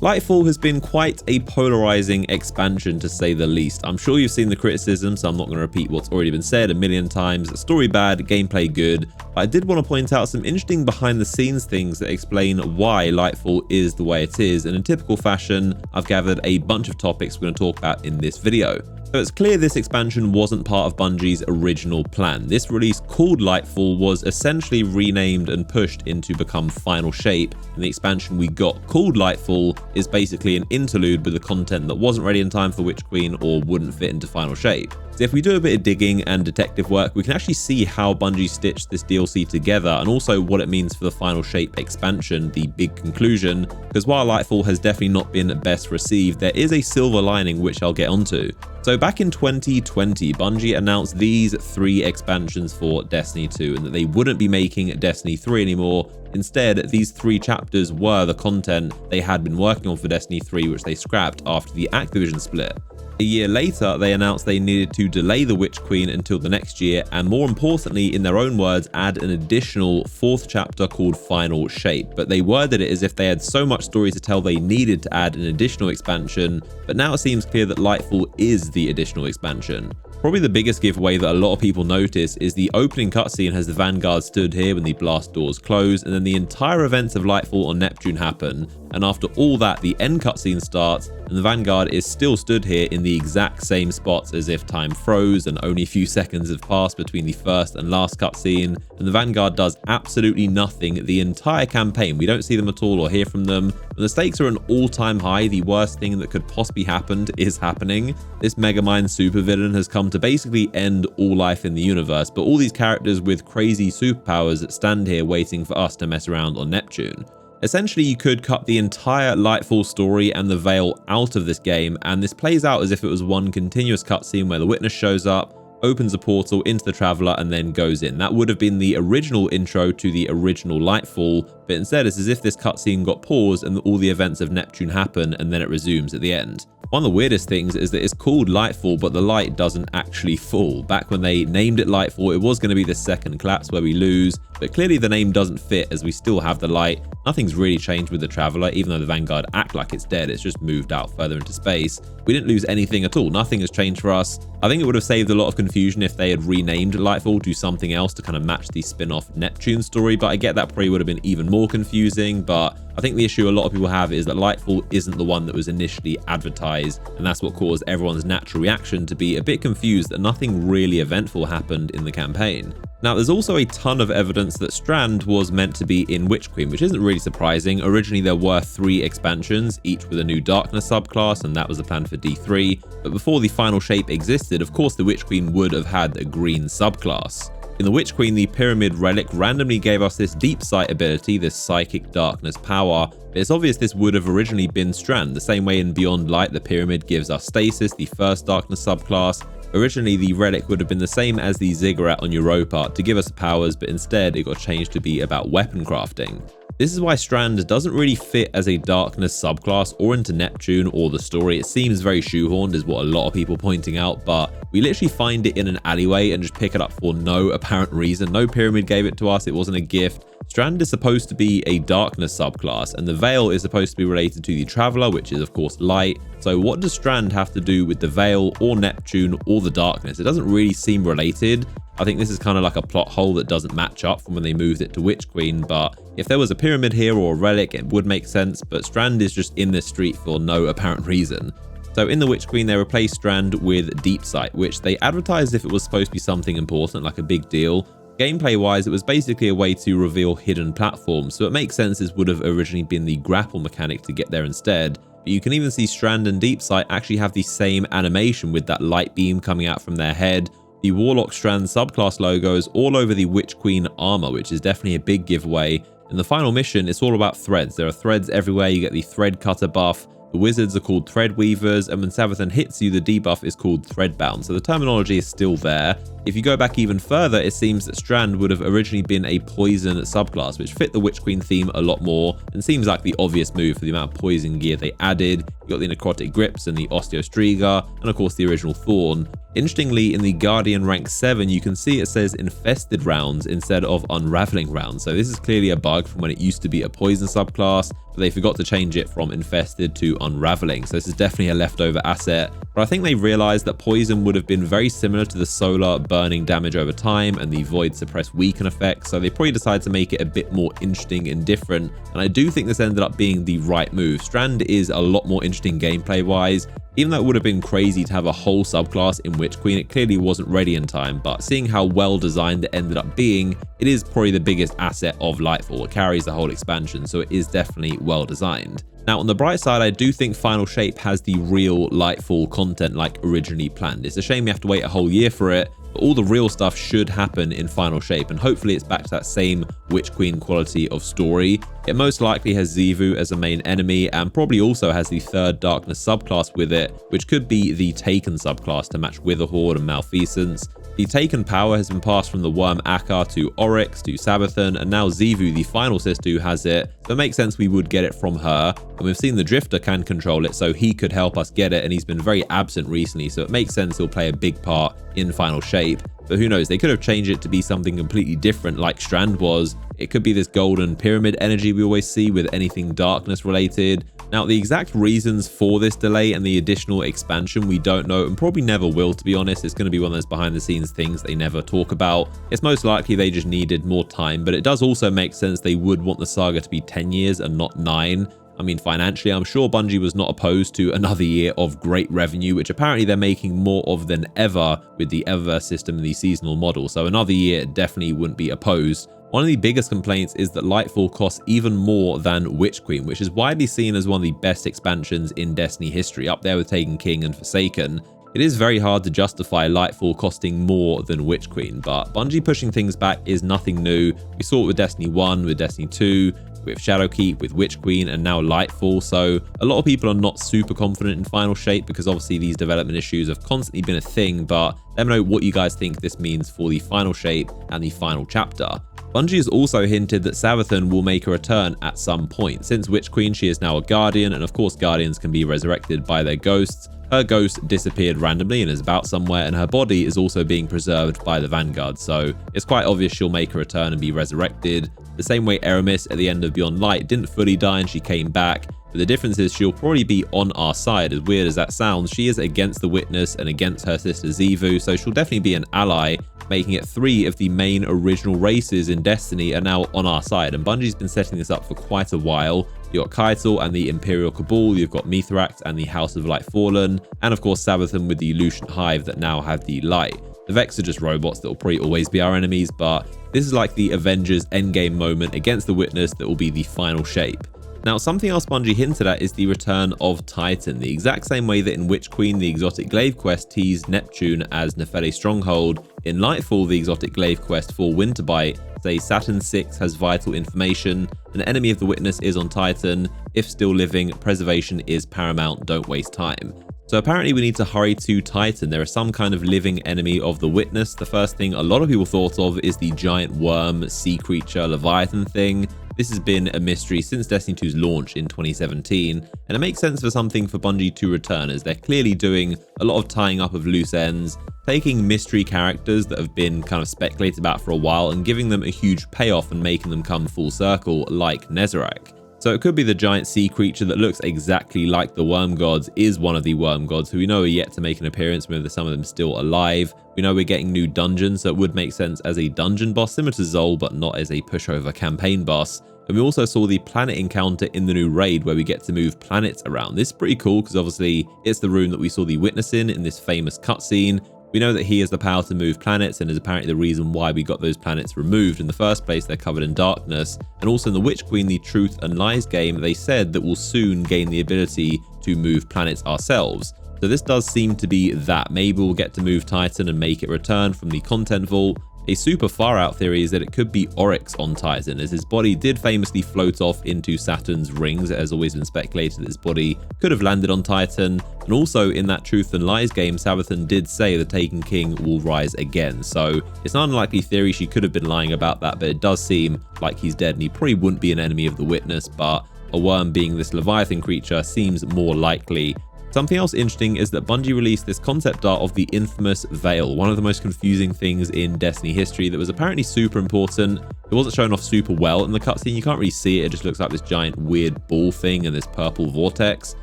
Lightfall has been quite a polarizing expansion to say the least. I'm sure you've seen the criticism, so I'm not going to repeat what's already been said a million times. Story bad, gameplay good. But I did want to point out some interesting behind the scenes things that explain why Lightfall is the way it is, and in typical fashion, I've gathered a bunch of topics we're going to talk about in this video. So it's clear this expansion wasn't part of Bungie's original plan. This release called Lightfall was essentially renamed and pushed into become Final Shape, and the expansion we got called Lightfall is basically an interlude with the content that wasn't ready in time for Witch Queen or wouldn't fit into Final Shape. So if we do a bit of digging and detective work, we can actually see how Bungie stitched this DLC together and also what it means for the Final Shape expansion, the big conclusion, because while Lightfall has definitely not been best received, there is a silver lining which I'll get onto. So back in 2020, Bungie announced these 3 expansions for Destiny 2 and that they wouldn't be making Destiny 3 anymore. Instead, these 3 chapters were the content they had been working on for Destiny 3, which they scrapped after the Activision split. A year later, they announced they needed to delay the Witch Queen until the next year, and more importantly, in their own words, add an additional 4th chapter called Final Shape. But they worded it as if they had so much story to tell they needed to add an additional expansion, but now it seems clear that Lightfall is the additional expansion. Probably the biggest giveaway that a lot of people notice is the opening cutscene has the Vanguard stood here when the blast doors close, and then the entire events of Lightfall on Neptune happen, and after all that, the end cutscene starts, and the Vanguard is still stood here in the exact same spots as if time froze and only a few seconds have passed between the first and last cutscene, and the Vanguard does absolutely nothing the entire campaign. We don't see them at all or hear from them. When the stakes are an all-time high, the worst thing that could possibly happen is happening. This Megamind supervillain has come to basically end all life in the universe, but all these characters with crazy superpowers that stand here waiting for us to mess around on Neptune. Essentially, you could cut the entire Lightfall story and the Veil out of this game, and this plays out as if it was one continuous cutscene where the Witness shows up, opens a portal into the Traveler, and then goes in. That would have been the original intro to the original Lightfall, but instead it's as if this cutscene got paused and all the events of Neptune happen, and then it resumes at the end. One of the weirdest things is that it's called Lightfall, but the light doesn't actually fall. Back when they named it Lightfall, it was going to be the second collapse where we lose, but clearly the name doesn't fit as we still have the light. Nothing's really changed with the Traveler, even though the Vanguard act like it's dead, it's just moved out further into space. We didn't lose anything at all, nothing has changed for us. I think it would have saved a lot of confusion if they had renamed Lightfall to something else to kind of match the spin-off Neptune story, but I get that probably would have been even more confusing. But I think the issue a lot of people have is that Lightfall isn't the one that was initially advertised, and that's what caused everyone's natural reaction to be a bit confused that nothing really eventful happened in the campaign. Now, there's also a ton of evidence that Strand was meant to be in Witch Queen, which isn't really surprising. Originally, there were 3 expansions, each with a new Darkness subclass, and that was the plan for D3. But before the Final Shape existed, of course, the Witch Queen would have had a green subclass. In the Witch Queen, the Pyramid Relic randomly gave us this Deep Sight ability, this Psychic Darkness power, but it's obvious this would have originally been Strand, the same way in Beyond Light the Pyramid gives us Stasis, the first Darkness subclass. Originally, the relic would have been the same as the Ziggurat on Europa to give us powers, but instead it got changed to be about weapon crafting. This is why Strand doesn't really fit as a Darkness subclass or into Neptune or the story. It seems very shoehorned is what a lot of people are pointing out, but we literally find it in an alleyway and just pick it up for no apparent reason. No Pyramid gave it to us, it wasn't a gift. Strand is supposed to be a Darkness subclass, and the Veil is supposed to be related to the Traveler, which is of course light. So what does Strand have to do with the Veil or Neptune or the Darkness? It doesn't really seem related. I think this is kind of like a plot hole that doesn't match up from when they moved it to Witch Queen, but if there was a Pyramid here or a relic, it would make sense, but Strand is just in this street for no apparent reason. So in the Witch Queen, they replaced Strand with Deep Sight, which they advertised if it was supposed to be something important, like a big deal. Gameplay wise, it was basically a way to reveal hidden platforms, so it makes sense this would have originally been the grapple mechanic to get there instead. But you can even see Strand and Deep Sight actually have the same animation with that light beam coming out from their head. The Warlock Strand subclass logo is all over the Witch Queen armor, which is definitely a big giveaway. In the final mission, it's all about threads. There are threads everywhere. You get the Thread Cutter buff. The wizards are called Thread Weavers, and when Savathun hits you, the debuff is called Threadbound. So the terminology is still there. If you go back even further, it seems that Strand would have originally been a poison subclass, which fit the Witch Queen theme a lot more, and seems like the obvious move for the amount of poison gear they added. You got the necrotic grips and the osteostriga, and of course the original thorn. Interestingly, in the Guardian rank 7, you can see it says infested rounds instead of unraveling rounds. So this is clearly a bug from when it used to be a poison subclass, but they forgot to change it from infested to unraveling. So this is definitely a leftover asset. But I think they realized that poison would have been very similar to the solar burning damage over time and the void suppress weaken effect. So they probably decided to make it a bit more interesting and different. And I do think this ended up being the right move. Strand is a lot more interesting gameplay wise. Even though it would have been crazy to have a whole subclass in Witch Queen, it clearly wasn't ready in time, but seeing how well designed it ended up being, it is probably the biggest asset of Lightfall. It carries the whole expansion, so it is definitely well designed. Now, on the bright side, I do think Final Shape has the real Lightfall content like originally planned. It's a shame we have to wait a whole year for it, but all the real stuff should happen in Final Shape, and hopefully it's back to that same Witch Queen quality of story. It most likely has Xivu as a main enemy, and probably also has the third Darkness subclass with it, which could be the Taken subclass to match Witherhoard and Malfeasance. The Taken power has been passed from the Worm Akka to Oryx to Savathun, and now Xivu, the final sister who has it, so it makes sense we would get it from her. And we've seen the Drifter can control it, so he could help us get it, and he's been very absent recently, so it makes sense he'll play a big part in Final Shape. But who knows, they could have changed it to be something completely different like Strand was. It could be this golden pyramid energy we always see with anything darkness related. Now, the exact reasons for this delay and the additional expansion we don't know, and probably never will, to be honest. It's going to be one of those behind the scenes things they never talk about. It's most likely they just needed more time, but it does also make sense they would want the saga to be 10 years and not 9. I mean, financially, I'm sure Bungie was not opposed to another year of great revenue, which apparently they're making more of than ever with the Eververse system and the seasonal model. So another year definitely wouldn't be opposed. One of the biggest complaints is that Lightfall costs even more than Witch Queen, which is widely seen as one of the best expansions in Destiny history, up there with Taken King and Forsaken. It is very hard to justify Lightfall costing more than Witch Queen, but Bungie pushing things back is nothing new. We saw it with Destiny 1, with Destiny 2, with Shadowkeep, with Witch Queen, and now Lightfall. So a lot of people are not super confident in Final Shape because obviously these development issues have constantly been a thing, but let me know what you guys think this means for the Final Shape and the final chapter. Bungie has also hinted that Savathun will make a return at some point. Since Witch Queen, she is now a Guardian, and of course Guardians can be resurrected by their ghosts. Her ghost disappeared randomly and is about somewhere, and her body is also being preserved by the Vanguard, so it's quite obvious she'll make a return and be resurrected. The same way Eramis at the end of Beyond Light didn't fully die and she came back, but the difference is she'll probably be on our side. As weird as that sounds, she is against the Witness and against her sister Xivu, so she'll definitely be an ally, making it 3 of the main original races in Destiny are now on our side, and Bungie's been setting this up for quite a while. You've got Keitel and the Imperial Cabal, you've got Mithrax and the House of Lightfallen, and of course Savathun with the Lucian Hive that now have the Light. The Vex are just robots that will probably always be our enemies, but this is like the Avengers endgame moment against the Witness that will be the final shape. Now, something else Bungie hinted at is the return of Titan, the exact same way that in Witch Queen the exotic glaive quest teased Neptune as Nephele Stronghold. In Lightfall, the exotic glaive quest for Winterbite says Saturn 6 has vital information, an enemy of the Witness is on Titan, if still living, preservation is paramount, don't waste time. So apparently we need to hurry to Titan. There is some kind of living enemy of the Witness. The first thing a lot of people thought of is the giant worm, sea creature, Leviathan thing. This has been a mystery since Destiny 2's launch in 2017, and it makes sense for something for Bungie to return, as they're clearly doing a lot of tying up of loose ends, taking mystery characters that have been kind of speculated about for a while and giving them a huge payoff and making them come full circle, like Nezarec. So it could be the giant sea creature that looks exactly like the worm gods is one of the worm gods who we know are yet to make an appearance, maybe some of them still alive. We know we're getting new dungeons, so it would make sense as a dungeon boss similar to Zol, but not as a pushover campaign boss. And we also saw the planet encounter in the new raid where we get to move planets around. This is pretty cool because obviously it's the room that we saw the Witness in this famous cutscene. We know that he has the power to move planets and is apparently the reason why we got those planets removed in the first place. They're covered in darkness. And also in the Witch Queen, the Truth and Lies game, they said that we'll soon gain the ability to move planets ourselves. So this does seem to be that. Maybe we'll get to move Titan and make it return from the content vault. A super far out theory is that it could be Oryx on Titan, as his body did famously float off into Saturn's rings. It has always been speculated that his body could have landed on Titan. And also in that Truth and Lies game, Savathun did say the Taken King will rise again. So it's an unlikely theory she could have been lying about that, but it does seem like he's dead and he probably wouldn't be an enemy of the Witness. But a worm being this Leviathan creature seems more likely. Something else interesting is that Bungie released this concept art of the infamous veil, one of the most confusing things in Destiny history that was apparently super important. It wasn't shown off super well in the cutscene, you can't really see it, it just looks like this giant weird ball thing and this purple vortex.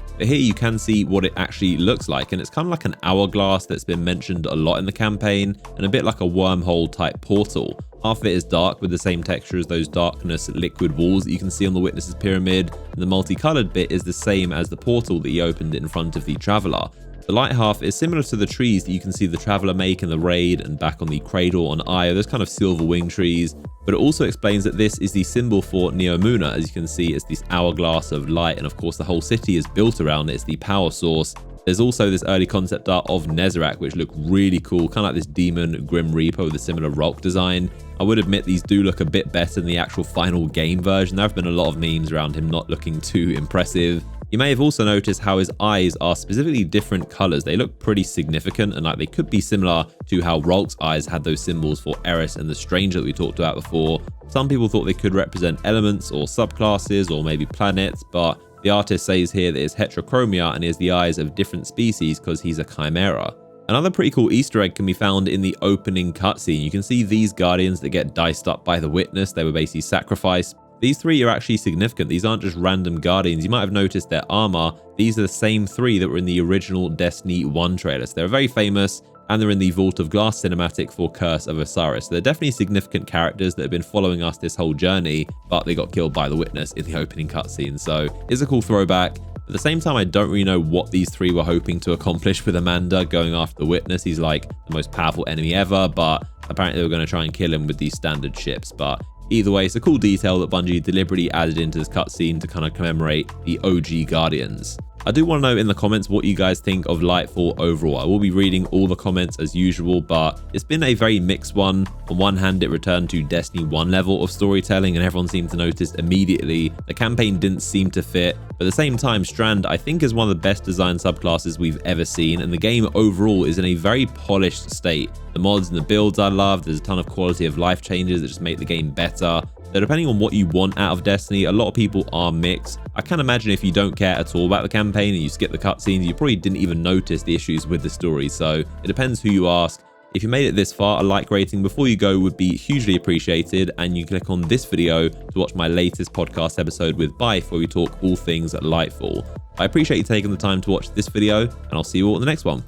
But here you can see what it actually looks like, and it's kind of like an hourglass that's been mentioned a lot in the campaign, and a bit like a wormhole type portal. Half of it is dark with the same texture as those darkness liquid walls that you can see on the Witness's Pyramid, and the multicolored bit is the same as the portal that he opened in front of the Traveler. The light half is similar to the trees that you can see the Traveler make in the raid and back on the Cradle on Io, those kind of silver wing trees, but it also explains that this is the symbol for Neomuna. As you can see, it's this hourglass of light, and of course the whole city is built around it, it's the power source. There's also this early concept art of Nezarec, which looked really cool, kind of like this demon Grim Reaper with a similar rock design. I would admit these do look a bit better than the actual final game version. There have been a lot of memes around him not looking too impressive. You may have also noticed how his eyes are specifically different colors. They look pretty significant, and like they could be similar to how Ralk's eyes had those symbols for Eris and the Stranger that we talked about before. Some people thought they could represent elements or subclasses or maybe planets, but the artist says here that it's heterochromia and he has the eyes of different species because he's a chimera. Another pretty cool Easter egg can be found in the opening cutscene. You can see these guardians that get diced up by the Witness. They were basically sacrificed. These three are actually significant. These aren't just random guardians. You might have noticed their armor. These are the same three that were in the original Destiny 1 trailer. So they're very famous, and they're in the Vault of Glass cinematic for Curse of Osiris. So they're definitely significant characters that have been following us this whole journey, but they got killed by the Witness in the opening cutscene. So it's a cool throwback. At the same time, I don't really know what these three were hoping to accomplish with Amanda going after the Witness. He's like the most powerful enemy ever, but apparently they were going to try and kill him with these standard ships. But either way, it's a cool detail that Bungie deliberately added into this cutscene to kind of commemorate the OG Guardians. I do want to know in the comments what you guys think of Lightfall overall. I will be reading all the comments as usual, but it's been a very mixed one. On one hand, it returned to Destiny 1 level of storytelling, and everyone seemed to notice immediately. The campaign didn't seem to fit, but at the same time, Strand I think is one of the best designed subclasses we've ever seen, and the game overall is in a very polished state. The mods and the builds I love, there's a ton of quality of life changes that just make the game better. So depending on what you want out of Destiny, a lot of people are mixed. I can imagine if you don't care at all about the campaign and you skip the cutscenes, you probably didn't even notice the issues with the story. So it depends who you ask. If you made it this far, a like rating before you go would be hugely appreciated, and you click on this video to watch my latest podcast episode with Bife, where we talk all things Lightfall. I appreciate you taking the time to watch this video, and I'll see you all in the next one.